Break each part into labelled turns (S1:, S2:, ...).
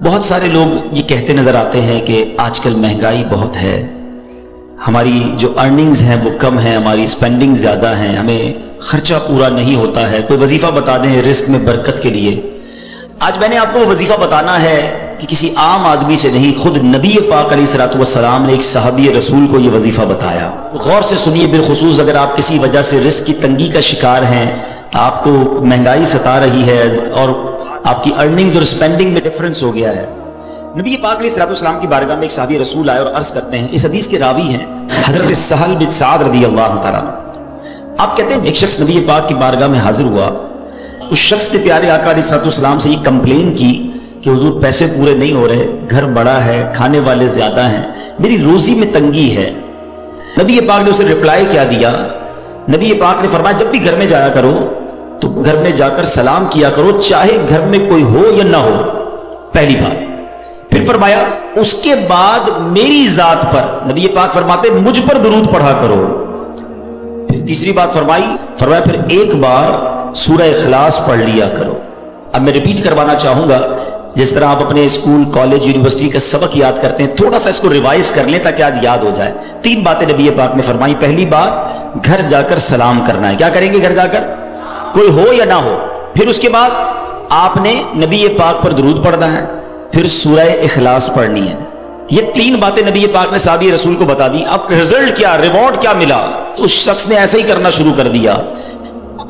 S1: بہت سارے لوگ یہ کہتے نظر آتے ہیں کہ آج کل مہنگائی بہت ہے، ہماری جو ارننگز ہیں وہ کم ہیں، ہماری سپینڈنگ زیادہ ہیں، ہمیں خرچہ پورا نہیں ہوتا ہے، کوئی وظیفہ بتا دیں رزق میں برکت کے لیے۔ آج میں نے آپ کو وظیفہ بتانا ہے کہ کسی عام آدمی سے نہیں، خود نبی پاک علیہ الصلوۃ والسلام نے ایک صحابی رسول کو یہ وظیفہ بتایا۔ غور سے سنیے، بالخصوص اگر آپ کسی وجہ سے رزق کی تنگی کا شکار ہیں، آپ کو مہنگائی ستا رہی ہے اور آپ کی ارننگز اور سپینڈنگ میں ڈفرنس ہو گیا ہے۔ نبی پاک علیہ الصلوۃ والسلام کی بارگاہ میں ایک صحابی رسول آئے اور عرض کرتے ہیں، اس حدیث کے راوی ہیں حضرت سہل بن سعد رضی اللہ تعالیٰ عنہ۔ آپ کہتے ہیں ایک شخص نبی پاک کی بارگاہ میں حاضر ہوا، اس شخص نے پیارے آقا علیہ الصلوۃ والسلام سے یہ کمپلین کی کہ حضور پیسے پورے نہیں ہو رہے، گھر بڑا ہے، کھانے والے زیادہ ہیں، میری روزی میں تنگی ہے۔ نبی پاک نے اسے رپلائی کیا دیا؟ نبی پاک نے فرمایا جب بھی گھر میں جایا کرو تو گھر میں جا کر سلام کیا کرو، چاہے گھر میں کوئی ہو یا نہ ہو، پہلی بات۔ پھر فرمایا اس کے بعد میری ذات پر، نبی پاک فرماتے مجھ پر درود پڑھا کرو۔ پھر تیسری بات فرمایا پھر ایک بار سورہ اخلاص پڑھ لیا کرو۔ اب میں ریپیٹ کروانا چاہوں گا، جس طرح آپ اپنے اسکول، کالج، یونیورسٹی کا سبق یاد کرتے ہیں، تھوڑا سا اس کو ریوائز کر لیں تاکہ آج یاد ہو جائے۔ تین باتیں نبی پاک نے فرمائی۔ پہلی بات، گھر جا کر سلام کرنا ہے۔ کیا کریں گے گھر جا کر؟ کوئی ہو یا نہ ہو۔ پھر اس کے بعد آپ نے نبی پاک پر درود پڑھنا ہے، پھر سورہ اخلاص پڑھنی ہے۔ یہ تین باتیں نبی پاک نے صحابی رسول کو بتا دی۔ اب رزلٹ کیا، ریوارڈ کیا ملا؟ اس شخص نے ایسا ہی کرنا شروع کر دیا۔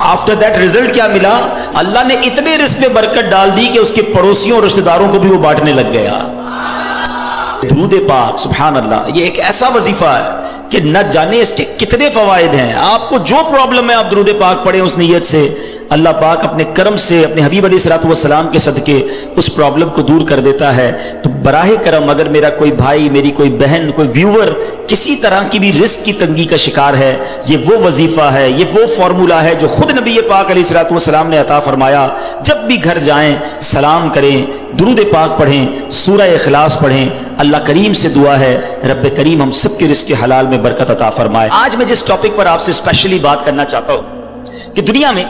S1: آفٹر دیٹ رزلٹ کیا ملا؟ اللہ نے اتنے رزق میں برکت ڈال دی کہ اس کے پڑوسیوں اور رشتہ داروں کو بھی وہ بانٹنے لگ گیا۔ درود پاک، سبحان اللہ، یہ ایک ایسا وظیفہ ہے کہ نہ جانے اس کے کتنے فوائد ہیں۔ آپ کو جو پرابلم ہے آپ درود پاک پڑھیں اس نیت سے، اللہ پاک اپنے کرم سے اپنے حبیب علیہ الصلوۃ والسلام کے صدقے اس پرابلم کو دور کر دیتا ہے۔ تو براہ کرم اگر میرا کوئی بھائی، میری کوئی بہن، کوئی ویور کسی طرح کی بھی رزق کی تنگی کا شکار ہے، یہ وہ وظیفہ ہے، یہ وہ فارمولا ہے جو خود نبی پاک علیہ الصلوۃ والسلام نے عطا فرمایا۔ جب بھی گھر جائیں سلام کریں، درود پاک پڑھیں، سورہ اخلاص پڑھیں۔ اللہ کریم سے دعا ہے رب کریم ہم سب کے رزق حلال میں برکت عطا فرمائے۔ آج میں جس ٹاپک پر آپ سے اسپیشلی بات کرنا چاہتا ہوں کہ دنیا میں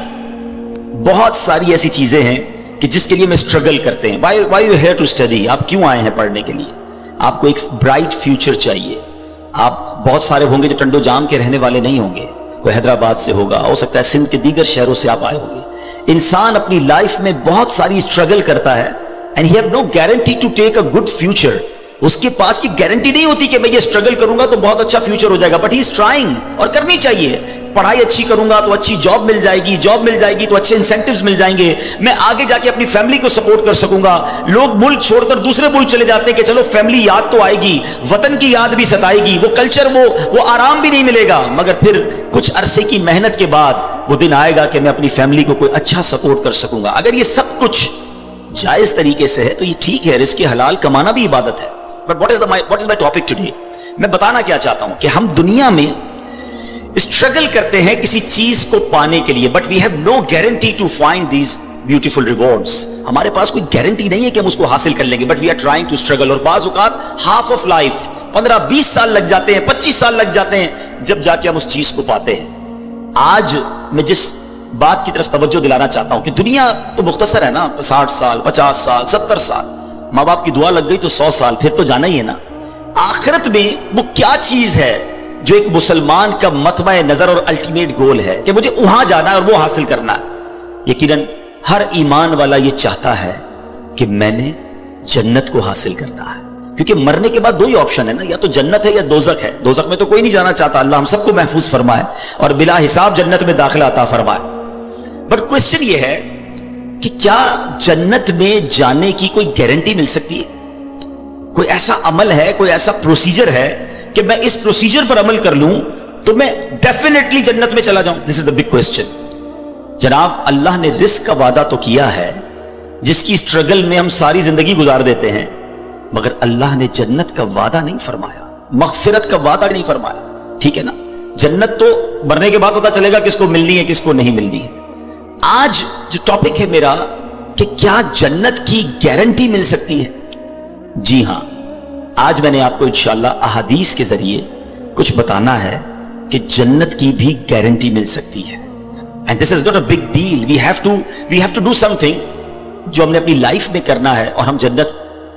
S1: بہت ساری ایسی چیزیں ہیں کہ جس کے لیے میں اسٹرگل کرتے ہیں۔ Why you here to study؟ آپ کیوں آئے ہیں پڑھنے کے لیے؟ آپ کو ایک برائٹ فیوچر چاہیے۔ آپ بہت سارے ہوں گے جو ٹنڈو جام کے رہنے والے نہیں ہوں گے، کوئی حیدرآباد سے ہوگا، ہو سکتا ہے سندھ کے دیگر شہروں سے آپ آئے ہوں گے۔ انسان اپنی لائف میں بہت ساری اسٹرگل کرتا ہے and he have no guarantee to take a good future۔ اس کے پاس یہ گارنٹی نہیں ہوتی کہ میں یہ اسٹرگل کروں گا تو بہت اچھا فیوچر ہو جائے گا، بٹ ہی از ٹرائنگ، اور کرنی چاہیے۔ پڑھائی اچھی کروں گا تو اچھی جاب مل جائے گی، جاب مل جائے گی تو اچھے انسینٹیوز مل جائیں گے، میں آگے جا کے اپنی فیملی کو سپورٹ کر سکوں گا۔ لوگ ملک چھوڑ کر دوسرے ملک چلے جاتے ہیں کہ چلو فیملی یاد تو آئے گی، وطن کی یاد بھی ستائے گی، وہ کلچر، وہ آرام بھی نہیں ملے گا، مگر پھر کچھ عرصے کی محنت کے بعد وہ دن آئے گا کہ میں اپنی فیملی کو کوئی اچھا سپورٹ کر سکوں گا۔ اگر یہ سب کچھ جائز طریقے سے ہے تو یہ ٹھیک ہے، رزق حلال کمانا بھی عبادت ہے۔ But what is my topic today؟ میں بتانا کیا چاہتا ہوں کہ ہم دنیا میں اسٹرگل کرتے ہیں کسی چیز کو پانے کے لیے، but we have no guarantee to find these beautiful rewards۔ ہمارے پاس کوئی گارنٹی نہیں ہے کہ ہم اس کو حاصل کر لیں گے، but we are trying to struggle۔ اور بعض اوقات half of life 15-20 سال لگ جاتے ہیں، 25 سال لگ جاتے ہیں جب جا کے ہم اس چیز کو پاتے ہیں۔ آج میں جس بات کی طرف توجہ دلانا چاہتا ہوں کہ دنیا تو مختصر ہے نا، 60 سال، 50 سال، 70 سال، ماں باپ کی دعا لگ گئی تو 100 سال، پھر تو جانا ہی ہے نا۔ آخرت میں وہ کیا چیز ہے جو ایک مسلمان کا مطمع نظر اور الٹیمیٹ گول ہے کہ مجھے وہاں جانا ہے اور وہ حاصل کرنا ہے؟ یقیناً ہر ایمان والا یہ چاہتا ہے کہ میں نے جنت کو حاصل کرنا ہے، کیونکہ مرنے کے بعد دو ہی آپشن ہے نا، یا تو جنت ہے یا دوزخ ہے۔ دوزخ میں تو کوئی نہیں جانا چاہتا، اللہ ہم سب کو محفوظ فرمائے اور بلا حساب جنت میں داخلہ عطا فرمائے۔ بٹ کوشچن یہ ہے کہ کیا جنت میں جانے کی کوئی گارنٹی مل سکتی ہے؟ کوئی ایسا عمل ہے، کوئی ایسا پروسیجر ہے کہ میں اس پروسیجر پر عمل کر لوں تو میں ڈیفینیٹلی جنت میں چلا جاؤں؟ دس از دا بگ کوسچن۔ جناب اللہ نے رزق کا وعدہ تو کیا ہے جس کی اسٹرگل میں ہم ساری زندگی گزار دیتے ہیں، مگر اللہ نے جنت کا وعدہ نہیں فرمایا، مغفرت کا وعدہ نہیں فرمایا۔ ٹھیک ہے نا، جنت تو مرنے کے بعد پتا چلے گا کس کو ملنی ہے کس کو نہیں ملنی ہے۔ آج جو ٹاپک ہے میرا کہ کیا جنت کی گارنٹی مل سکتی ہے؟ جی ہاں، آج میں نے آپ کو انشاءاللہ احادیث کے ذریعے کچھ بتانا ہے کہ جنت کی بھی گارنٹی مل سکتی ہے۔ And this is not a big deal. We have to do something جو ہم نے اپنی لائف میں کرنا ہے اور ہم جنت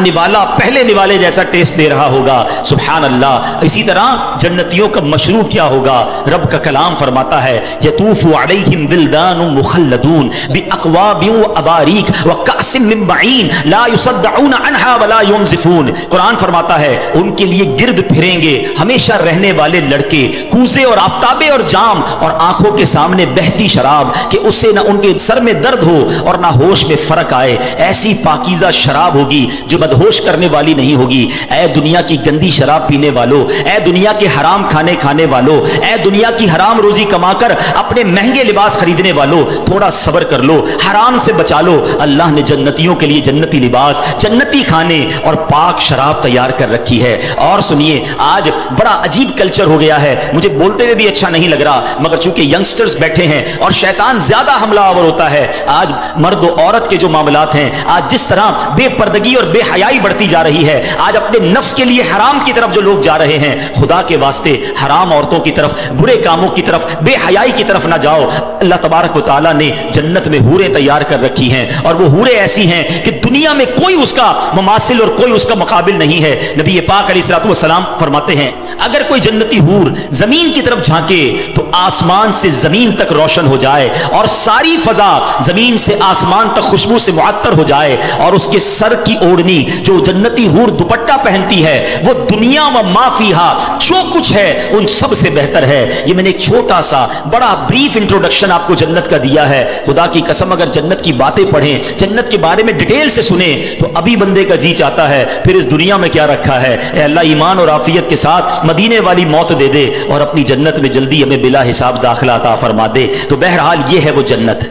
S1: نوالا پہلے نوالے جیسا ٹیسٹ دے رہا ہوگا. سبحان اللہ. اسی طرح جنتیوں کا مشروب کیا ہوگا؟ رب کا کلام فرماتا ہے یطوف علیہم ولدان مخلدون باکواب واباریک وکأس من معین لا یصدعون عنہا ولا ينزفون. قرآن فرماتا ہے ان کے لیے گرد پھریں گے ہمیشہ رہنے والے لڑکے, کوزے اور آفتابے اور جام, اور آنکھوں کے سامنے بہتی شراب کہ اس سے نہ ان کے سر میں درد ہو اور نہ ہوش میں فرق آئے. ایسی پاکیزہ شراب ہوگی جو مدہوش کرنے والی نہیں ہوگی. اے دنیا کی گندی شراب پینے والو, اے دنیا کے حرام کھانے والو, اے دنیا کی حرام روزی کما کر اپنے مہنگے لباس خریدنے والو, تھوڑا صبر کر لو, حرام سے بچا لو. اللہ نے جنتیوں کے لیے جنتی لباس, جنتی کھانے اور پاک شراب تیار کر رکھی ہے. اور سنیے, آج بڑا عجیب کلچر ہو گیا ہے, مجھے بولتے ہوئے بھی اچھا نہیں لگ رہا, مگر چونکہ ینگسٹرز بیٹھے ہیں اور شیطان زیادہ حملہ آور ہوتا ہے. آج مرد و عورت کے جو معاملات ہیں, آج جس طرح بے پردگی اور بے حیائی بڑھتی جا رہی ہے, آج اپنے نفس کے لیے حرام کی طرف جو لوگ جا رہے ہیں, خدا کے واسطے حرام عورتوں کی طرف, برے کاموں کی طرف, بے حیائی کی طرف نہ جاؤ. اللہ تبارک و تعالیٰ نے جنت میں حوریں تیار کر رکھی ہیں, اور وہ حوریں ایسی ہیں کہ دنیا میں کوئی اس کا مماثل اور کوئی اس کا مقابل نہیں ہے. نبی پاک علیہ الصلوۃ والسلام فرماتے ہیں اگر کوئی جنتی حور زمین کی طرف جھانکے تو آسمان سے زمین تک روشن ہو جائے, اور ساری فضا زمین سے آسمان تک خوشبو سے معطر ہو جائے, اور اس کے سر کی اوڑھنی جو جنتی حور دوپٹہ پہنتی ہے وہ دنیا و ما فیہا, جو کچھ ہے ان سب سے بہتر ہے. یہ میں نے ایک چھوٹا سا بڑا بریف انٹروڈکشن آپ کو جنت کا دیا ہے. خدا کی قسم اگر جنت کی باتیں پڑھیں, جنت کے بارے میں ڈیٹیل سے سنیں, تو ابھی بندے کا جی چاہتا ہے پھر اس دنیا میں کیا رکھا ہے. اے اللہ ایمان اور عافیت کے ساتھ مدینے والی موت دے دے اور اپنی جنت میں جلدی ہمیں بلا حساب داخلہ عطا فرما دے. تو بہرحال یہ ہے وہ جنت.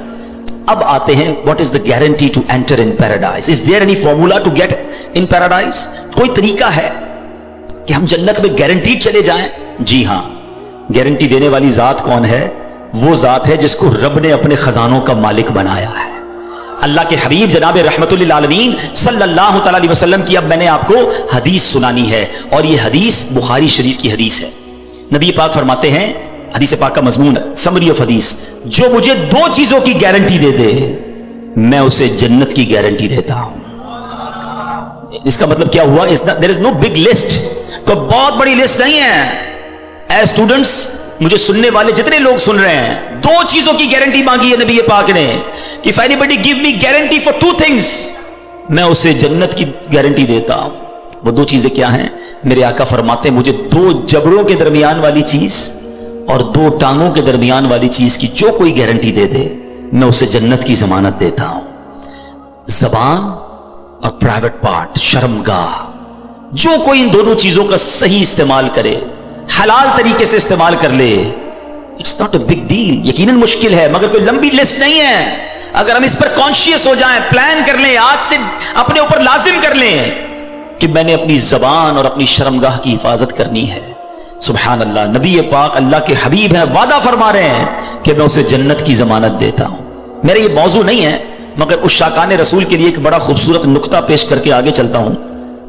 S1: اب آتے ہیں what is the guarantee to enter in paradise? Is there any formula to get in paradise? کوئی طریقہ ہے کہ ہم جنت میں گارنٹیڈ چلے جائیں؟ جی ہاں, گارنٹی دینے والی ذات کون ہے؟ وہ ذات ہے جس کو رب نے اپنے خزانوں کا مالک بنایا ہے. اللہ کے حبیب جناب رحمت للعالمین صلی اللہ تعالی علیہ وسلم کی اب میں نے آپ کو حدیث سنانی ہے, اور یہ حدیث بخاری شریف کی حدیث ہے. نبی پاک فرماتے ہیں, حدیث پاک کا مضمون سمری آف حدیث, جو مجھے دو چیزوں کی گارنٹی دے دے میں اسے جنت کی گارنٹی دیتا ہوں. اس کا مطلب کیا ہوا؟ there is no big list, کوئی بہت بڑی لسٹ نہیں ہے. اے اسٹوڈنٹس, مجھے سننے والے جتنے لوگ سن رہے ہیں, دو چیزوں کی گارنٹی مانگی ہے نبی پاک نے. if anybody give me guarantee for two things, میں اسے جنت کی گارنٹی دیتا ہوں. وہ دو چیزیں کیا ہیں؟ میرے آقا فرماتے ہیں مجھے دو جبڑوں کے درمیان والی چیز اور دو ٹانگوں کے درمیان والی چیز کی جو کوئی گارنٹی دے دے میں اسے جنت کی ضمانت دیتا ہوں. زبان اور پرائیویٹ پارٹ, شرمگاہ, جو کوئی ان دونوں چیزوں کا صحیح استعمال کرے, حلال طریقے سے استعمال کر لے, it's not a big deal. یقیناً مشکل ہے مگر کوئی لمبی لسٹ نہیں ہے. اگر ہم اس پر کانشیس ہو جائیں, پلان کر لیں, آج سے اپنے اوپر لازم کر لیں کہ میں نے اپنی زبان اور اپنی شرمگاہ کی حفاظت کرنی ہے. سبحان اللہ, نبی پاک اللہ کے حبیب ہیں, وعدہ فرما رہے ہیں کہ میں اسے جنت کی ضمانت دیتا ہوں. میرا یہ موضوع نہیں ہے مگر اس شاکان رسول کے لیے ایک بڑا خوبصورت نقطہ پیش کر کے آگے چلتا ہوں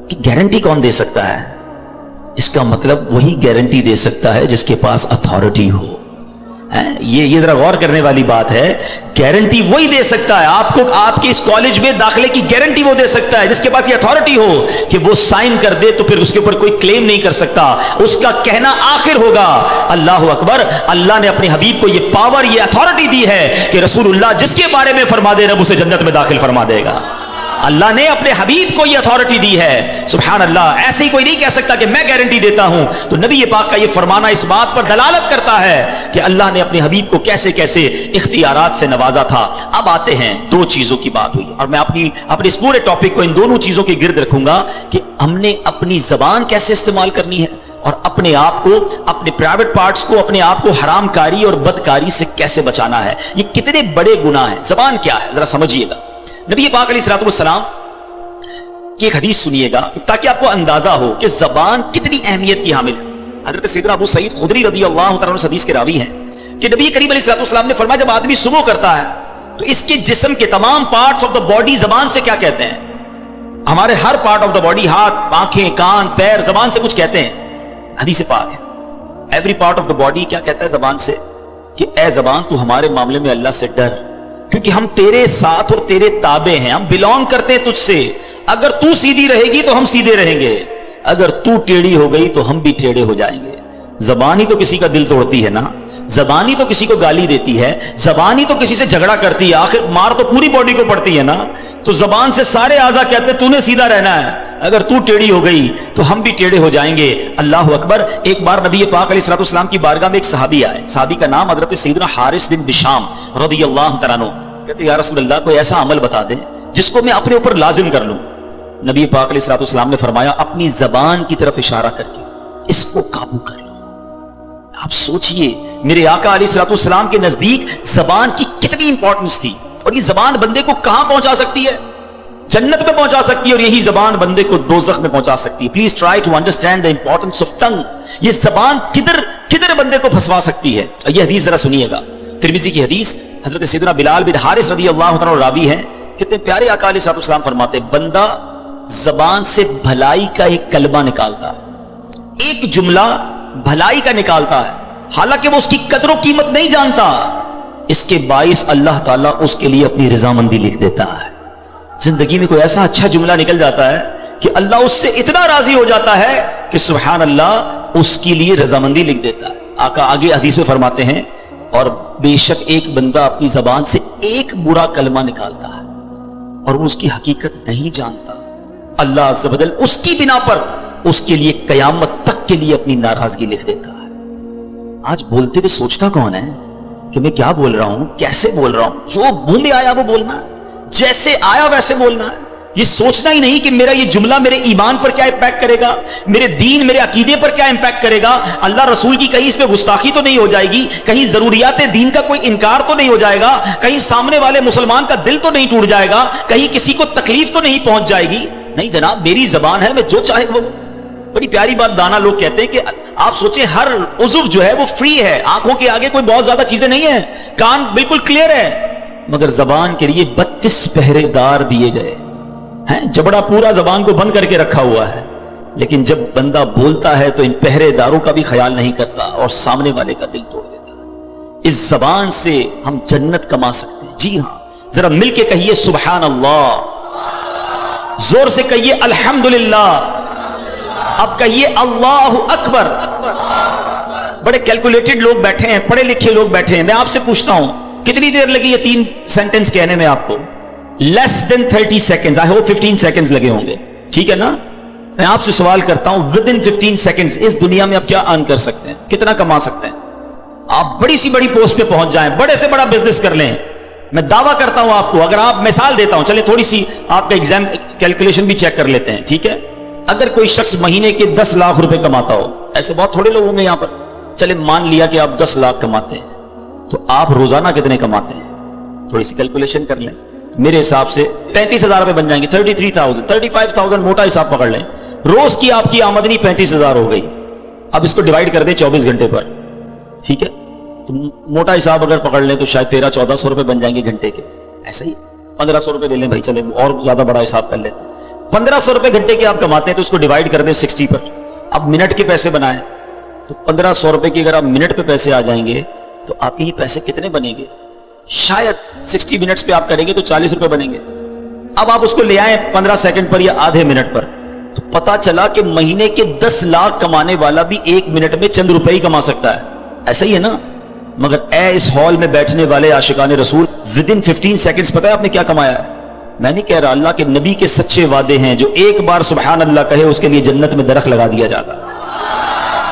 S1: کہ گارنٹی کون دے سکتا ہے؟ اس کا مطلب وہی گارنٹی دے سکتا ہے جس کے پاس اتھارٹی ہو. یہ ذرا غور کرنے والی بات ہے. گارنٹی وہی دے سکتا ہے آپ کو, آپ کے اس کالج میں داخلے کی گارنٹی وہ دے سکتا ہے جس کے پاس یہ اتھارٹی ہو کہ وہ سائن کر دے تو پھر اس کے اوپر کوئی کلیم نہیں کر سکتا, اس کا کہنا آخر ہوگا. اللہ اکبر. اللہ نے اپنے حبیب کو یہ پاور, یہ اتھارٹی دی ہے کہ رسول اللہ جس کے بارے میں فرما دے رب اسے جنت میں داخل فرما دے گا. اللہ نے اپنے حبیب کو یہ اتھارٹی دی ہے. سبحان اللہ. ایسے ہی کوئی نہیں کہہ سکتا کہ میں گارنٹی دیتا ہوں. تو نبی پاک کا یہ فرمانا اس بات پر دلالت کرتا ہے کہ اللہ نے اپنے حبیب کو کیسے کیسے اختیارات سے نوازا تھا. اب آتے ہیں, دو چیزوں کی بات ہوئی اور میں اپنی اس پورے ٹاپک کو ان دونوں چیزوں کے گرد رکھوں گا کہ ہم نے اپنی زبان کیسے استعمال کرنی ہے اور اپنے آپ کو, اپنے پرائیویٹ پارٹس کو, اپنے آپ کو حرام کاری اور بدکاری سے کیسے بچانا ہے. یہ کتنے بڑے گناہ ہیں. زبان کیا ہے ذرا سمجھیے گا. نبی پاک علیہ الصلوۃ والسلام کی ایک حدیث سنیے گا تاکہ آپ کو اندازہ ہو کہ زبان کتنی اہمیت کی حامل ہے. حضرت سیدنا ابو سعید خدری رضی اللہ تعالیٰ عنہ حدیث کے راوی ہیں کہ نبی کریم علیہ الصلوۃ والسلام نے فرمایا جب آدمی صبح کرتا ہے تو اس کے جسم کے تمام پارٹس آف دا باڈی زبان سے کیا کہتے ہیں؟ ہمارے ہر پارٹ آف دا باڈی, ہاتھ, آنکھیں, کان, پیر, زبان سے کچھ کہتے ہیں. حدیث پاک ہے every part of the body کیا کہتا ہے زبان سے کہ اے زبان تو ہمارے معاملے میں اللہ سے ڈر, کیونکہ ہم تیرے ساتھ اور تیرے تابع ہیں, ہم بلونگ کرتے ہیں تجھ سے. اگر تو سیدھی رہے گی تو ہم سیدھے رہیں گے، اگر تو ٹیڑھی ہو گئی تو ہم بھی ٹیڑھے ہو جائیں گے۔ زبان ہی تو کسی کا دل توڑتی ہے نا، زبان ہی تو کسی کو گالی دیتی ہے، زبان ہی تو کسی سے جھگڑا کرتی ہے، آخر مار تو پوری باڈی کو پڑتی ہے نا۔ تو زبان سے سارے اعضاء کہتے ہیں تو نے سیدھا رہنا ہے، اگر تو ٹیڑھی ہو گئی تو ہم بھی ٹیڑھے ہو جائیں گے۔ اللہ اکبر۔ ایک بار نبی پاک علیہ الصلوۃ والسلام کی بارگاہ میں ایک صحابی آئے، صحابی کا نام حضرت سیدنا حارث بن بشام رضی اللہ تعالیٰ عنہ۔ کہتے یا رسول اللہ کوئی ایسا عمل بتا دیں جس کو میں اپنے اوپر لازم کر لوں۔ نبی پاک علیہ الصلوۃ والسلام نے فرمایا اپنی زبان کی طرف اشارہ کر کے اس کو قابو کر لو۔ آپ سوچئے میرے آقا علیہ الصلوۃ والسلام کے نزدیک زبان کی کتنی امپورٹنس تھی، اور یہ زبان بندے کو کہاں پہنچا سکتی ہے؟ جنت میں پہنچا سکتی ہے، اور یہی زبان بندے کو دوزخ میں پہنچا سکتی ہے۔ Please try to understand the importance of tongue. یہ زبان کدھر بندے کو پھنسوا سکتی ہے۔ یہ حدیث ذرا سنیے گا، ترمذی کی حدیث، حضرت سیدنا بلال بن حارث رضی اللہ عنہ راوی ہیں، کتنے پیارے آقا علیہ الصلوۃ والسلام فرماتے ہیں بندہ زبان سے بھلائی کا ایک کلمہ نکالتا ہے، ایک جملہ بھلائی کا نکالتا ہے، حالانکہ وہ اس کی قدر و قیمت نہیں جانتا، اس کے باعث اللہ تعالیٰ اس کے لیے اپنی رضامندی لکھ دیتا ہے۔ زندگی میں کوئی ایسا اچھا جملہ نکل جاتا ہے کہ اللہ اس سے اتنا راضی ہو جاتا ہے کہ سبحان اللہ اس کے لیے رضامندی لکھ دیتا ہے۔ آقا آگے حدیث میں فرماتے ہیں اور بے شک ایک بندہ اپنی زبان سے ایک برا کلمہ نکالتا ہے اور وہ اس کی حقیقت نہیں جانتا، اللہ عز و جل اس کی بنا پر اس کے لیے قیامت تک کے لیے اپنی ناراضگی لکھ دیتا ہے۔ آج بولتے ہوئے سوچتا کون ہے کہ میں کیا بول رہا ہوں، کیسے بول رہا ہوں؟ جو منہ میں آیا وہ بولنا ہے، جیسے آیا ویسے بولنا ہے۔ یہ سوچنا ہی نہیں کہ میرا یہ جملہ میرے ایمان پر کیا امپیکٹ کرے گا، میرے دین میرے عقیدے پر کیا امپیکٹ کرے گا، اللہ رسول کی کہیں اس پہ گستاخی تو نہیں ہو جائے گی، کہیں ضروریات دین کا کوئی انکار تو نہیں ہو جائے گا، کہیں سامنے والے مسلمان کا دل تو نہیں ٹوٹ جائے گا، کہیں کسی کو تکلیف تو نہیں پہنچ جائے گی۔ نہیں جناب، میری زبان ہے، میں جو چاہے وہ۔ بڑی پیاری بات دانا لوگ کہتے ہیں کہ آپ سوچیں ہر عضو جو ہے وہ فری ہے، آنکھوں کے آگے کوئی بہت زیادہ چیزیں نہیں ہیں، کان بالکل کلیئر ہے، مگر زبان کے لیے 32 پہرے دار دیے گئے ہیں، جبڑا پورا زبان کو بند کر کے رکھا ہوا ہے، لیکن جب بندہ بولتا ہے تو ان پہرے داروں کا بھی خیال نہیں کرتا اور سامنے والے کا دل توڑ دیتا ہے۔ اس زبان سے ہم جنت کما سکتے ہیں۔ جی ہاں، ذرا مل کے کہیے سبحان اللہ، زور سے کہیے الحمدللہ، اب کہیے اللہ اکبر۔ بڑے کیلکولیٹڈ لوگ بیٹھے ہیں، پڑھے لکھے لوگ بیٹھے ہیں، میں آپ سے پوچھتا ہوں کتنی دیر لگی یہ 3 سینٹنس کہنے میں آپ کو؟ لیس دین 30 سیکنڈز، آئی ہوپ 15 سیکنڈز لگے ہوں گے، ٹھیک ہے نا؟ میں آپ سے سوال کرتا ہوں ود ان 15 سیکنڈز اس دنیا میں آپ کیا ارن کر سکتے ہیں، کتنا کما سکتے ہیں؟ آپ بڑی سی بڑی پوسٹ پہ پہنچ جائیں، بڑے سے بڑا بزنس کر لیں، میں دعویٰ کرتا ہوں آپ کو، اگر آپ مثال دیتا ہوں، چلیں تھوڑی سی آپ کا ایگزام کیلکولیشن بھی چیک کر لیتے ہیں، ٹھیک ہے؟ اگر کوئی شخص مہینے کے 10 لاکھ روپے کماتا ہو، ایسے بہت تھوڑے لوگ ہوں گے یہاں پر، چلے مان لیا کہ آپ 10 لاکھ کماتے ہیں، تو آپ روزانہ کتنے کماتے ہیں؟ تھوڑی سی کیلکولیشن کر لیں، میرے حساب سے 33,000 روپے بن جائیں گے، 33,000 35,000 موٹا حساب پکڑ لیں، روز کی آپ کی آمدنی 35,000 ہو گئی۔ اب اس کو ڈیوائڈ کر دیں 24 گھنٹے پر، ٹھیک ہے؟ تو موٹا حساب اگر پکڑ لیں تو شاید 1300-1400 روپے بن جائیں گے گھنٹے کے، ایسا ہی 1500 روپے لے لیں بھائی، چلیں اور زیادہ بڑا حساب کر لیں، 1500 روپے گھنٹے کے آپ کماتے ہیں تو اس کو ڈیوائڈ کر دیں 60 پر، اب منٹ کے پیسے بنائیں تو 1500 روپے کی اگر آپ منٹ پہ پیسے آ جائیں گے تو آپ کے یہ پیسے کتنے بنیں گے؟ شاید 60 منٹس پہ آپ کریں گے تو 40 روپے بنیں گے۔ اب آپ اس کو لے آئیں 15 سیکنڈ پر یا آدھے منٹ پر، تو پتا چلا کہ مہینے کے 10 لاکھ کمانے والا بھی 1 منٹ میں چند روپے ہی کما سکتا ہے، ایسا ہی ہے نا؟ مگر اے اس ہال میں بیٹھنے والے عاشقان رسول، ود ان 15 سیکنڈز پتہ ہے آپ نے کیا کمایا ہے؟ میں نہیں کہہ رہا، اللہ کے نبی کے سچے وعدے ہیں، جو ایک بار سبحان اللہ کہے اس کے لیے جنت میں درخت لگا دیا جاتا ہے،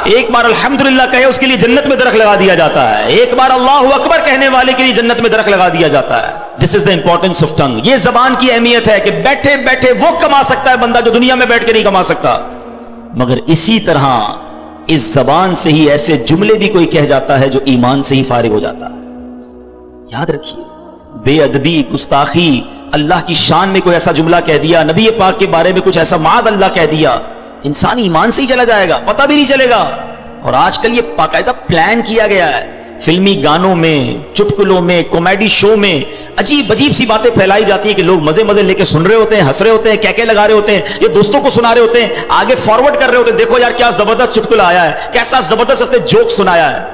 S1: ایک بار الحمدللہ کہے اس کے لیے جنت میں درخت لگا دیا جاتا ہے، ایک بار اللہ اکبر کہنے والے کے لیے جنت میں درخت لگا دیا جاتا ہے۔ دس از دا امپورٹنس آف ٹنگ۔ یہ زبان کی اہمیت ہے کہ بیٹھے بیٹھے وہ کما سکتا ہے بندہ جو دنیا میں بیٹھ کے نہیں کما سکتا، مگر اسی طرح اس زبان سے ہی ایسے جملے بھی کوئی کہہ جاتا ہے جو ایمان سے ہی فارغ ہو جاتا ہے۔ یاد رکھیے، بے ادبی، گستاخی، اللہ کی شان میں کوئی ایسا جملہ کہہ دیا، نبی پاک کے بارے میں کچھ ایسا معاذ اللہ کہہ دیا، انسان ایمان سے ہی چلا جائے گا، پتہ بھی نہیں چلے گا۔ اور آج کل یہ باقاعدہ پلان کیا گیا ہے، فلمی گانوں میں، چٹکلوں میں، کامیڈی شو میں عجیب عجیب سی باتیں پھیلائی جاتی ہیں کہ لوگ مزے مزے لے کے سن رہے ہوتے ہیں، ہنس رہے ہوتے ہیں، کہکے لگا رہے ہوتے ہیں، یہ دوستوں کو سنا رہے ہوتے ہیں، آگے فارورڈ کر رہے ہوتے ہیں، دیکھو یار کیا زبردست چٹکلا آیا ہے، کیسا زبردست اس نے جوک سنایا ہے۔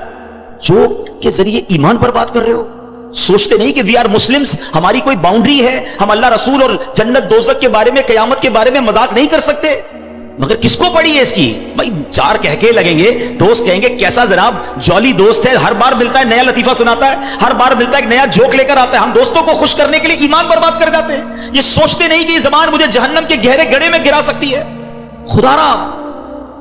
S1: جوک کے ذریعے ایمان پر بات کر رہے ہو، سوچتے نہیں کہ وی آر مسلمز، ہماری کوئی باؤنڈری ہے، ہم اللہ رسول اور جنت دوزخ کے بارے میں، قیامت کے بارے میں مذاق نہیں کر سکتے؟ مگر کس کو پڑی ہے اس کی؟ بھائی چار کہکے لگیں گے، دوست کہیں گے کیسا جناب جولی دوست ہے، ہر بار ملتا ہے نیا لطیفہ سناتا ہے، ہر بار ملتا ہے ایک نیا جوک لے کر آتا ہے، ہم دوستوں کو خوش کرنے کے لیے ایمان برباد کر جاتے ہیں۔ یہ سوچتے نہیں کہ یہ زبان مجھے جہنم کے گہرے گڑھے میں گرا سکتی ہے۔ خدا را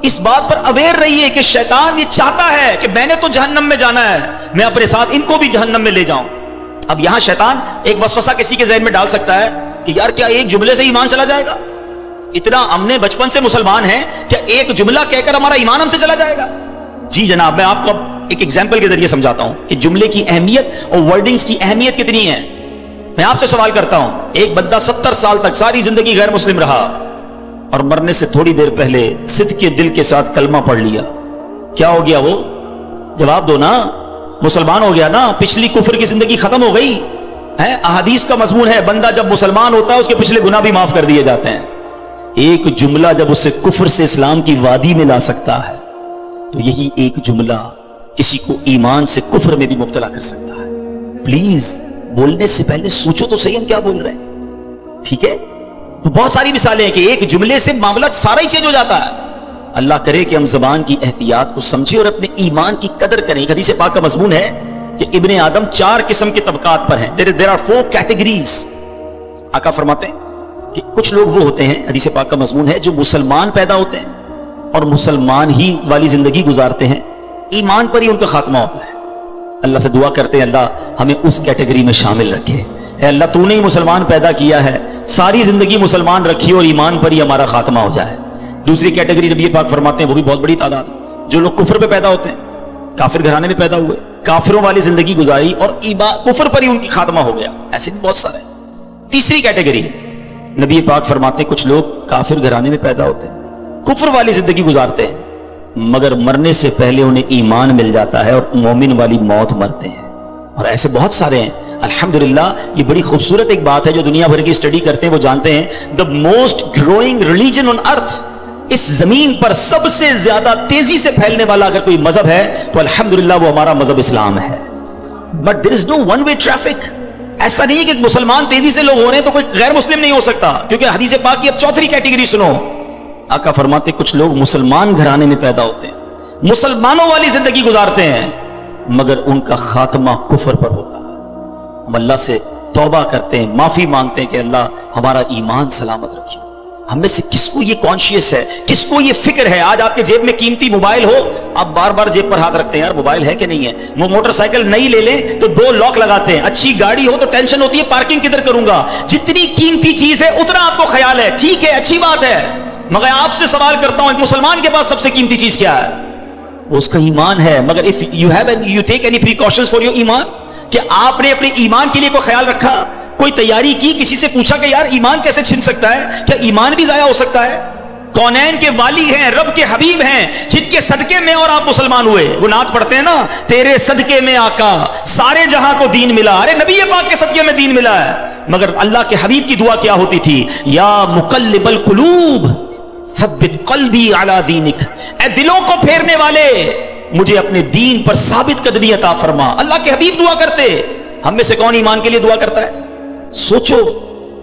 S1: اس بات پر اویئر رہیے کہ شیطان یہ چاہتا ہے کہ میں نے تو جہنم میں جانا ہے، میں اپنے ساتھ ان کو بھی جہنم میں لے جاؤں۔ اب یہاں شیطان ایک وسوسہ کسی کے ذہن میں ڈال سکتا ہے کہ یار کیا ایک جملے سے ایمان چلا جائے گا؟ اتنا ہم نے بچپن سے مسلمان ہیں، کیا ایک جملہ کہہ کر ہمارا ایمان ہم سے چلا جائے گا؟ جی جناب، میں آپ کو ایک ایگزامپل کے ذریعے سمجھاتا ہوں کہ جملے کی اہمیت اور ورڈنگز کی اہمیت کتنی ہے۔ میں آپ سے سوال کرتا ہوں، ایک بندہ 70 سال تک ساری زندگی غیر مسلم رہا اور مرنے سے تھوڑی دیر پہلے صدق کے دل کے ساتھ کلمہ پڑھ لیا، کیا ہو گیا وہ؟ جواب دو نا، مسلمان ہو گیا نا، پچھلی کفر کی زندگی ختم ہو گئی ہے۔ احادیث کا مضمون ہے بندہ جب مسلمان ہوتا ہے اس کے پچھلے گناہ بھی معاف کر دیے جاتے ہیں۔ ایک جملہ جب اسے کفر سے اسلام کی وادی میں لا سکتا ہے تو یہی ایک جملہ کسی کو ایمان سے کفر میں بھی مبتلا کر سکتا ہے۔ پلیز بولنے سے پہلے سوچو تو صحیح ہم کیا بول رہے ہیں، ٹھیک ہے؟ تو بہت ساری مثالیں ہیں کہ ایک جملے سے معاملہ سارا ہی چینج ہو جاتا ہے۔ اللہ کرے کہ ہم زبان کی احتیاط کو سمجھیں اور اپنے ایمان کی قدر کریں۔ حدیث پاک کا مضمون ہے کہ ابن آدم 4 قسم کے طبقات پر ہیں۔ there are 4 categories۔ آقا فرماتے ہیں کہ کچھ لوگ وہ ہوتے ہیں، حدیث پاک کا مضمون ہے، جو مسلمان پیدا ہوتے ہیں اور مسلمان ہی والی زندگی گزارتے ہیں، ایمان پر ہی ان کا خاتمہ ہوتا ہے۔ اللہ سے دعا کرتے ہیں اللہ ہمیں اس کیٹیگری میں شامل رکھے۔ اے اللہ تو نے ہی مسلمان پیدا کیا ہے، ساری زندگی مسلمان رکھی اور ایمان پر ہی ہمارا خاتمہ ہو جائے۔ دوسری کیٹیگری نبی پاک فرماتے ہیں وہ بھی بہت بڑی تعداد، جو لوگ کفر پہ پیدا ہوتے ہیں، کافر گھرانے میں پیدا ہوئے، کافروں والی زندگی گزاری اور کفر پر ہی ان کی خاتمہ ہو گیا، ایسے بھی بہت سارے۔ تیسری کیٹیگری نبی پاک فرماتے ہیں کچھ لوگ کافر گھرانے میں پیدا ہوتے ہیں، کفر والی زندگی گزارتے ہیں، مگر مرنے سے پہلے انہیں ایمان مل جاتا ہے اور مومن والی موت مرتے ہیں، اور ایسے بہت سارے ہیں۔ الحمدللہ یہ بڑی خوبصورت ایک بات ہے، جو دنیا بھر کی اسٹڈی کرتے ہیں وہ جانتے ہیں the most growing religion on earth، اس زمین پر سب سے زیادہ تیزی سے پھیلنے والا اگر کوئی مذہب ہے تو الحمدللہ وہ ہمارا مذہب اسلام ہے۔ but there is no one way traffic۔ ایسا نہیں کہ ایک مسلمان تیزی سے لوگ ہو رہے ہیں تو کوئی غیر مسلم نہیں ہو سکتا، کیونکہ حدیث پاک کی اب چوتھی کیٹیگری سنو۔ آقا فرماتے کچھ لوگ مسلمان گھرانے میں پیدا ہوتے ہیں، مسلمانوں والی زندگی گزارتے ہیں، مگر ان کا خاتمہ کفر پر ہوتا ہے۔ ہم اللہ سے توبہ کرتے ہیں، معافی مانگتے ہیں کہ اللہ ہمارا ایمان سلامت رکھے۔ ہم میں سے کس کو یہ کانشیس ہے، کس کو یہ فکر ہے؟ آج آپ کے جیب میں قیمتی موبائل ہو، آپ بار بار جیب پر ہاتھ رکھتے ہیں، یار موبائل ہے کہ نہیں ہے۔ وہ موٹر سائیکل نئی لے لیں تو 2 لاک لگاتے ہیں، اچھی گاڑی ہو تو ٹینشن ہوتی ہے پارکنگ کدھر کروں گا۔ جتنی قیمتی چیز ہے اتنا آپ کو خیال ہے، ٹھیک ہے اچھی بات ہے، مگر آپ سے سوال کرتا ہوں ایک مسلمان کے پاس سب سے قیمتی چیز کیا ہے؟ اس کا ایمان ہے۔ مگر if you take any precautions for your ایمان، کہ آپ نے اپنے ایمان کے لیے کوئی خیال رکھا، کوئی تیاری کی، کسی سے پوچھا کہ یار ایمان کیسے چھن سکتا ہے؟ کیا ایمان بھی ضائع ہو سکتا ہے؟ کونین کے والی ہیں، رب کے حبیب ہیں، جن کے صدقے میں اور آپ مسلمان ہوئے۔ وہ نعت پڑھتے ہیں نا، تیرے صدقے میں آقا سارے جہاں کو دین ملا۔ ارے نبی پاک کے صدقے میں دین ملا ہے، مگر اللہ کے حبیب کی دعا کیا ہوتی تھی؟ یا مقلب القلوب ثبت قلبی علی دینک، اے دلوں کو پھیرنے والے مجھے اپنے دین پر ثابت قدمی عطا فرما۔ اللہ کے حبیب دعا کرتے۔ ہم میں سے کون ایمان کے لیے دعا کرتا ہے؟ سوچو،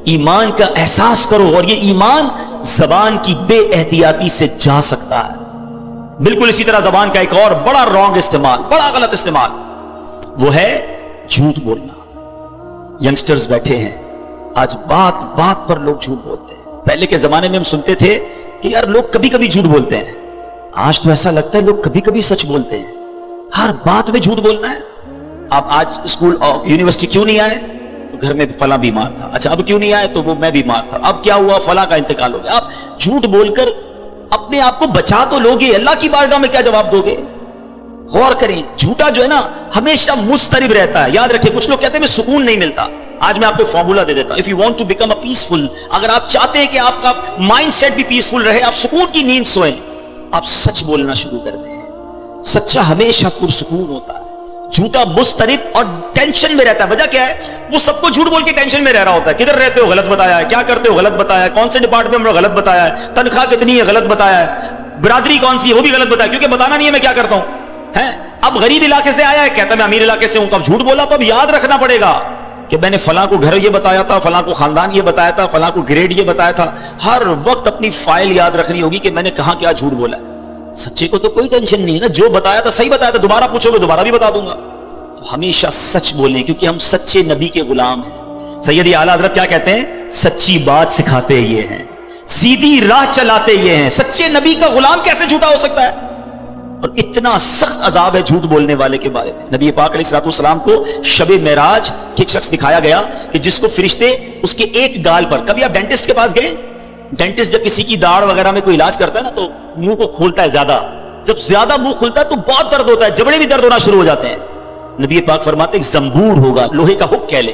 S1: ایمان کا احساس کرو، اور یہ ایمان زبان کی بے احتیاطی سے جا سکتا ہے۔ بالکل اسی طرح زبان کا ایک اور بڑا رانگ استعمال، بڑا غلط استعمال، وہ ہے جھوٹ بولنا۔ ینگسٹرز بیٹھے ہیں، آج بات بات پر لوگ جھوٹ بولتے ہیں۔ پہلے کے زمانے میں ہم سنتے تھے کہ یار لوگ کبھی کبھی جھوٹ بولتے ہیں، آج تو ایسا لگتا ہے لوگ کبھی کبھی سچ بولتے ہیں۔ ہر بات میں جھوٹ بولنا ہے۔ آپ آج اسکول یونیورسٹی کیوں نہیں آئے؟ تو گھر میں فلاں بیمار تھا۔ اچھا اب کیوں نہیں آئے؟ تو وہ میں بیمار تھا۔ اب کیا ہوا؟ فلاں کا انتقال ہو گیا۔ آپ جھوٹ بول کر اپنے آپ کو بچا تو لوگے، اللہ کی بارگاہ میں کیا جواب دو گے؟ غور کریں، جھوٹا جو ہے نا ہمیشہ مضطرب رہتا ہے۔ یاد رکھیں، کچھ لوگ کہتے ہیں میں سکون نہیں ملتا۔ آج میں آپ کو فارمولا دے دیتا ہوں، if you want to become a peaceful، اگر آپ چاہتے ہیں کہ آپ کا مائنڈ سیٹ بھی پیسفل رہے، آپ سکون کی نیند سوئیں، آپ سچ بولنا شروع کر دیں۔ سچا ہمیشہ پرسکون ہوتا ہے، جھوٹا مضطرب اور ٹینشن میں رہتا ہے۔ وجہ کیا ہے؟ وہ سب کو جھوٹ بول کے ٹینشن میں رہ رہا ہوتا ہے، کدھر رہتے ہو غلط بتایا ہے، کیا کرتے ہو غلط بتایا ہے، کون سے ڈپارٹمنٹ میں غلط بتایا ہے، تنخواہ کتنی ہے غلط بتایا ہے، برادری کون سی ہے وہ بھی غلط بتایا، کیونکہ بتانا نہیں ہے میں کیا کرتا ہوں، اب غریب علاقے سے آیا ہے, کہتا میں امیر علاقے سے ہوں. اب جھوٹ بولا تو اب یاد رکھنا پڑے گا کہ میں نے فلاں کو گھر یہ بتایا تھا, فلاں کو خاندان یہ بتایا تھا, فلاں کو گریڈ یہ بتایا تھا. ہر وقت اپنی فائل یاد رکھنی ہوگی کہ میں نے کہاں کیا جھوٹ بولا ہے. سچے کو تو کوئی ٹینشن نہیں ہے نا, جو بتایا تھا صحیح بتایا تھا, دوبارہ پوچھو گے دوبارہ بھی بتا دوں گا. تو ہمیشہ سچ بولیں کیونکہ ہم سچے نبی کے غلام ہیں. سیدی اعلیٰ حضرت کیا کہتے ہیں, سچی بات سکھاتے یہ ہیں, سیدھی راہ چلاتے یہ ہیں. سچے نبی کا غلام کیسے جھوٹا ہو سکتا ہے؟ اور اتنا سخت عذاب ہے جھوٹ بولنے والے کے بارے میں. نبی پاک علیہ الصلوۃ والسلام کو شب معراج ایک شخص دکھایا گیا کہ جس کو فرشتے اس کے ایک گال پر, کبھی آپ ڈینٹسٹ کے پاس گئے؟ ڈینٹسٹ جب کسی کی داڑھ وغیرہ میں کوئی علاج کرتا ہے نا تو منہ کو کھولتا ہے زیادہ. جب زیادہ منہ کھلتا ہے تو بہت درد ہوتا ہے, جبڑے بھی درد ہونا شروع ہو جاتے ہیں. نبی پاک فرماتے ایک زنبور ہوگا, لوہے کا ہک کہہ لے,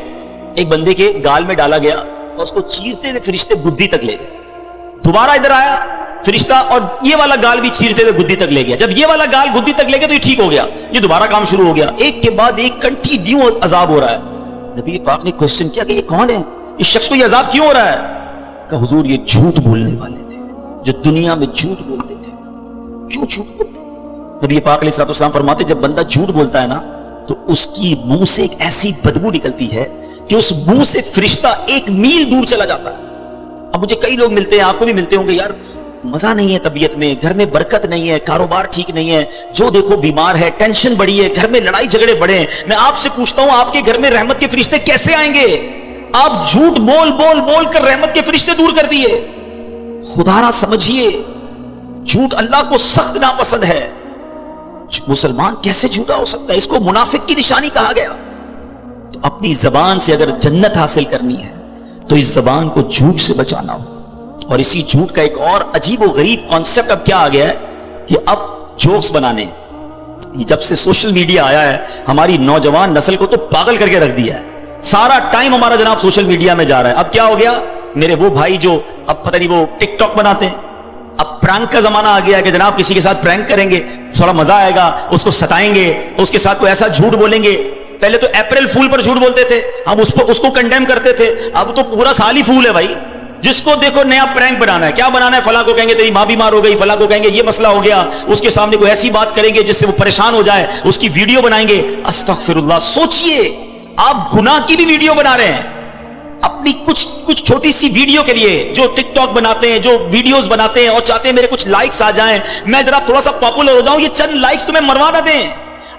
S1: ایک بندے کے گال میں ڈالا گیا اور اس کو چیرتے ہوئے فرشتے گدی تک لے گئے. دوبارہ ادھر آیا فرشتہ اور یہ والا گال بھی چیرتے ہوئے گدی تک لے گیا. جب یہ والا گال گدی تک لے گیا تو یہ ٹھیک ہو گیا, یہ دوبارہ کام شروع ہو گیا. ایک کے بعد ایک کنٹینیو عذاب ہو رہا ہے. نبی پاک نے کوسچن کیا کہ یہ کون ہے, اس شخص کو یہ عذاب کیوں ہو رہا ہے؟ کہ حضور یہ جھوٹ بولنے والے تھے جو دنیا میں جھوٹ بولتے تھے. کیوں جھوٹ بولتے؟ نبی پاک علیہ الصلوۃ والسلام فرماتے جب بندہ جھوٹ بولتا ہے نا تو اس کی منہ سے ایک ایسی بدبو نکلتی ہے کہ اس منہ سے فرشتہ 1 میل دور چلا جاتا ہے. اب مجھے کئی لوگ ملتے ہیں, آپ کو بھی ملتے ہوں گے, یار مزہ نہیں ہے طبیعت میں, گھر میں برکت نہیں ہے, کاروبار ٹھیک نہیں ہے, جو دیکھو بیمار ہے, ٹینشن بڑی ہے, گھر میں لڑائی جھگڑے بڑے ہیں. میں آپ سے پوچھتا ہوں آپ کے گھر میں رحمت کے فرشتے کیسے آئیں گے؟ آپ جھوٹ بول بول بول کر رحمت کے فرشتے دور کر دیے. خدا را سمجھیے, جھوٹ اللہ کو سخت ناپسند ہے. مسلمان کیسے جھوٹا ہو سکتا ہے؟ اس کو منافق کی نشانی کہا گیا. تو اپنی زبان سے اگر جنت حاصل کرنی ہے تو اس زبان کو جھوٹ سے بچانا ہو. اور اسی جھوٹ کا ایک اور عجیب و غریب کانسیپٹ اب کیا آ گیا ہے کہ اب جوکس بنانے, جب سے سوشل میڈیا آیا ہے ہماری نوجوان نسل کو تو پاگل کر کے رکھ دیا ہے. سارا ٹائم ہمارا جناب سوشل میڈیا میں جا رہا ہے. اب کیا ہو گیا, میرے وہ بھائی جو اب پتہ نہیں وہ ٹک ٹاک بناتے ہیں, اب پرینک کا زمانہ آ گیا کہ جناب کسی کے ساتھ پرینک کریں گے, تھوڑا مزہ آئے گا, اس کو ستائیں گے, اس کے ساتھ کوئی ایسا جھوٹ بولیں گے. پہلے تو اپریل فول پر جھوٹ بولتے تھے, ہم اس کو کنڈیم کرتے تھے, اب تو پورا سال ہی فول ہے بھائی. جس کو دیکھو نیا پرینک بنانا ہے, کیا بنانا ہے, فلاں کو کہیں گے تیری ماں بیمار ہو گئی, فلاں کو کہیں گے یہ مسئلہ ہو گیا, اس کے سامنے کوئی ایسی بات کریں گے جس سے وہ پریشان ہو جائے, اس کی ویڈیو بنائیں گے. استغفر اللہ. سوچئے آپ گناہ کی بھی ویڈیو بنا رہے ہیں اپنی کچھ چھوٹی سی ویڈیو کے لیے. جو ٹک ٹاک بناتے ہیں, جو ویڈیوز بناتے ہیں اور چاہتے ہیں میرے کچھ لائکس آ جائیں, میں ذرا تھوڑا سا پاپولر ہو جاؤں, یہ چند لائکس تمہیں مروا نہ دیں.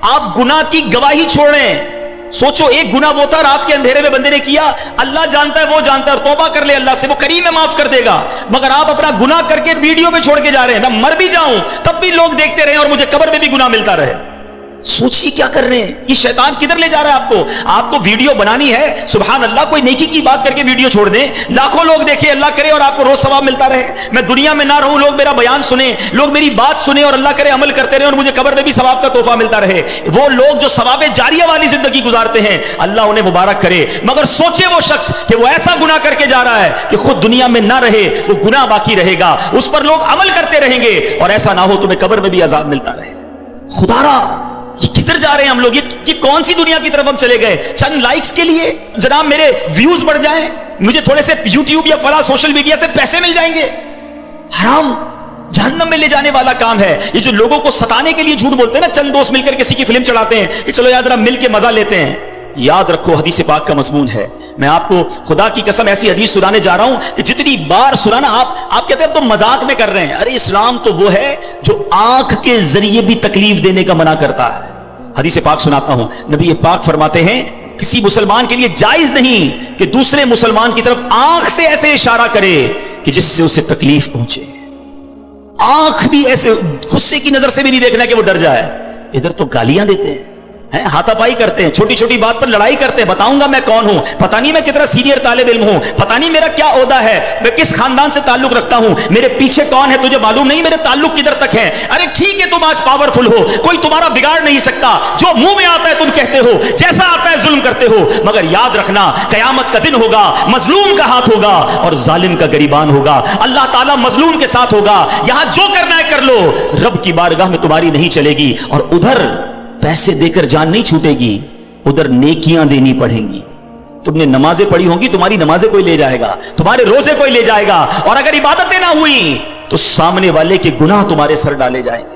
S1: آپ گناہ کی گواہی چھوڑیں. سوچو ایک گناہ وہ تھا رات کے اندھیرے میں بندے نے کیا, اللہ جانتا ہے, وہ جانتا ہے, اور توبہ کر لے اللہ سے, وہ کریم ہے, معاف کر دے گا. مگر آپ اپنا گناہ کر کے ویڈیو پہ چھوڑ کے جا رہے ہیں. میں مر بھی جاؤں تب بھی لوگ دیکھتے رہیں اور مجھے قبر میں بھی گناہ ملتا رہے. سوچیے کیا کر رہے ہیں, یہ شیطان کدھر لے جا رہا ہے آپ کو ویڈیو بنانی ہے, سبحان اللہ, کوئی نیکی کی بات کر کے ویڈیو چھوڑ دیں, لاکھوں لوگ دیکھیں, اللہ کرے اور آپ کو روز ثواب ملتا رہے. میں دنیا میں نہ رہوں, لوگ میرا بیان سنیں, لوگ میری بات سنیں, اور اللہ کرے عمل کرتے رہے اور مجھے قبر میں بھی ثواب کا تحفہ ملتا رہے. وہ لوگ جو ثواب جاریہ والی زندگی گزارتے ہیں, اللہ انہیں مبارک کرے. مگر سوچے وہ شخص کہ وہ ایسا گناہ کر کے جا رہا ہے کہ خود دنیا میں نہ رہے, وہ گناہ باقی رہے گا, اس پر لوگ عمل کرتے رہیں گے, اور ایسا نہ ہو تمہیں قبر میں بھی عذاب ملتا رہے. خدا را, یہ کدھر جا رہے ہیں ہم لوگ, یہ کون سی دنیا کی طرف ہم چلے گئے؟ چند لائکس کے لیے جناب میرے ویوز بڑھ جائیں, مجھے تھوڑے سے یوٹیوب یا فلاں سوشل میڈیا سے پیسے مل جائیں گے. حرام, جہنم میں لے جانے والا کام ہے. یہ جو لوگوں کو ستانے کے لیے جھوٹ بولتے ہیں نا, چند دوست مل کر کسی کی فلم چڑھاتے ہیں کہ چلو یار ذرا مل کے مزہ لیتے ہیں. یاد رکھو حدیث پاک کا مضمون ہے. میں آپ کو خدا کی قسم ایسی حدیث سنانے جا رہا ہوں کہ جتنی بار سنانا آپ کہتے ہیں تو مذاق میں کر رہے ہیں. ارے اسلام تو وہ ہے جو آنکھ کے ذریعے بھی تکلیف دینے کا منع کرتا ہے. حدیث پاک سناتا ہوں, نبی پاک فرماتے ہیں کسی مسلمان کے لیے جائز نہیں کہ دوسرے مسلمان کی طرف آنکھ سے ایسے اشارہ کرے کہ جس سے اسے تکلیف پہنچے. آنکھ بھی ایسے غصے کی نظر سے بھی نہیں دیکھنا کہ وہ ڈر جائے. ادھر تو گالیاں دیتے ہیں, ہاتھا پائی کرتے ہیں, چھوٹی چھوٹی بات پر لڑائی کرتے ہیں. بتاؤں گا میں کون ہوں, پتہ نہیں میں کتنا سینئر طالب علم ہوں, پتہ نہیں میرا کیا عہدہ ہے, میں کس خاندان سے تعلق رکھتا ہوں, میرے پیچھے کون ہے تجھے معلوم نہیں, میرے تعلق کدھر تک ہے. ارے ٹھیک ہے تم آج پاورفل ہو, کوئی تمہارا بگاڑ نہیں سکتا, جو منہ میں آتا ہے تم کہتے ہو, جیسا آتا ہے ظلم کرتے ہو. مگر یاد رکھنا قیامت کا دن ہوگا, مظلوم کا ہاتھ ہوگا اور ظالم کا گریبان ہوگا. اللہ تعالیٰ مظلوم کے ساتھ ہوگا. یہاں جو کرنا ہے کر لو, رب کی بارگاہ میں تمہاری نہیں چلے گی. اور ادھر پیسے دے کر جان نہیں چھوٹے گی, ادھر نیکیاں دینی پڑیں گی. تم نے نمازیں پڑھی ہوں گی, تمہاری نمازیں کوئی لے جائے گا, تمہارے روزے کوئی لے جائے گا, اور اگر عبادتیں نہ ہوئی تو سامنے والے کے گناہ تمہارے سر ڈالے جائیں گے.